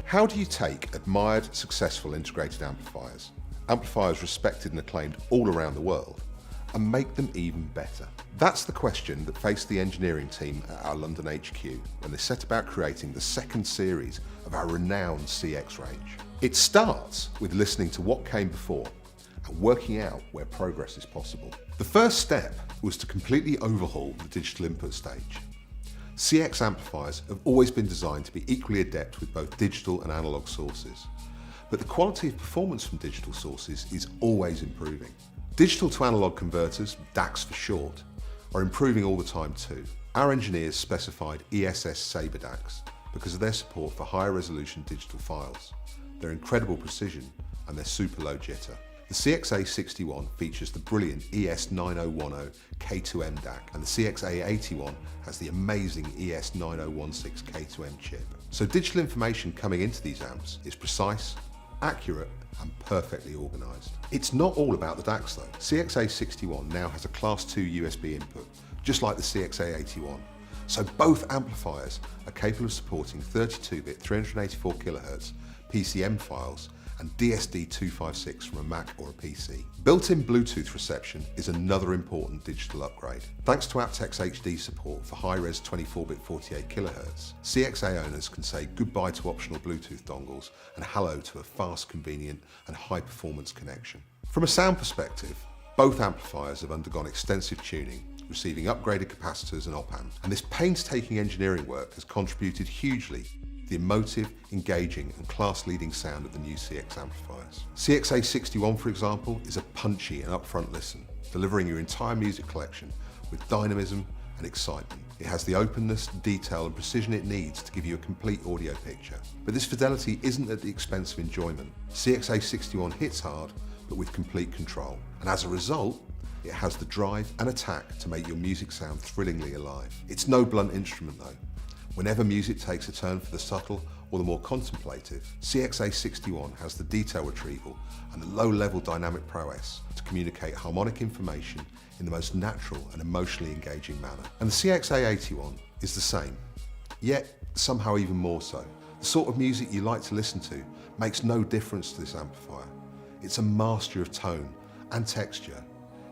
How do you take admired, successful integrated amplifiers respected and acclaimed all around the world, and make them even better? That's the question that faced the engineering team at our London HQ when they set about creating the second series of our renowned CX range. It starts with listening to what came before and working out where progress is possible. The first step was to completely overhaul the digital input stage. CX amplifiers have always been designed to be equally adept with both digital and analog sources, but the quality of performance from digital sources is always improving. Digital to analog converters, DACs for short, are improving all the time too. Our engineers specified ESS Sabre DACs because of their support for higher resolution digital files, their incredible precision and their super low jitter. The CX-A61 features the brilliant ES9010 K2M DAC, and the CX-A81 has the amazing ES9016 K2M chip. So digital information coming into these amps is precise, accurate and perfectly organised. It's not all about the DACs though. CX-A61 now has a Class 2 USB input, just like the CX-A81. So both amplifiers are capable of supporting 32-bit 384 kHz PCM files and DSD256 from a Mac or a PC. Built-in Bluetooth reception is another important digital upgrade. Thanks to aptX HD support for high-res 24-bit 48 kHz, CXA owners can say goodbye to optional Bluetooth dongles and hello to a fast, convenient and high-performance connection. From a sound perspective, both amplifiers have undergone extensive tuning, receiving upgraded capacitors and op-amps, and this painstaking engineering work has contributed hugely the emotive, engaging and class-leading sound of the new CX amplifiers. CX-A61, for example, is a punchy and upfront listen, delivering your entire music collection with dynamism and excitement. It has the openness, detail and precision it needs to give you a complete audio picture. But this fidelity isn't at the expense of enjoyment. CX-A61 hits hard, but with complete control. And as a result, it has the drive and attack to make your music sound thrillingly alive. It's no blunt instrument though. Whenever music takes a turn for the subtle or the more contemplative, CX-A61 has the detail retrieval and the low-level dynamic prowess to communicate harmonic information in the most natural and emotionally engaging manner. And the CX-A81 is the same, yet somehow even more so. The sort of music you like to listen to makes no difference to this amplifier. It's a master of tone and texture.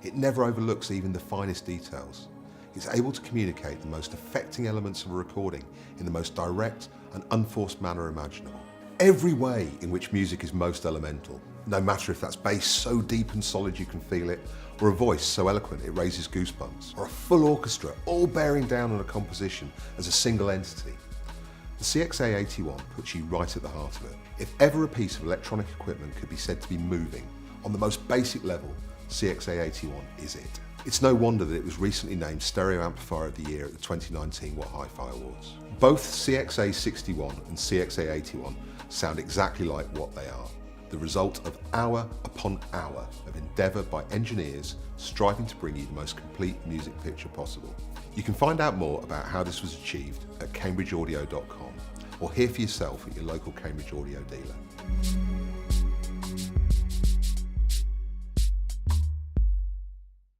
It never overlooks even the finest details. It's able to communicate the most affecting elements of a recording in the most direct and unforced manner imaginable. Every way in which music is most elemental, no matter if that's bass so deep and solid you can feel it, or a voice so eloquent it raises goosebumps, or a full orchestra all bearing down on a composition as a single entity. The CX-A81 puts you right at the heart of it. If ever a piece of electronic equipment could be said to be moving, on the most basic level, CX-A81 is it. It's no wonder that it was recently named Stereo Amplifier of the Year at the 2019 What Hi-Fi Awards. Both CX-A61 and CX-A81 sound exactly like what they are, the result of hour upon hour of endeavour by engineers striving to bring you the most complete music picture possible. You can find out more about how this was achieved at cambridgeaudio.com or hear for yourself at your local Cambridge Audio dealer.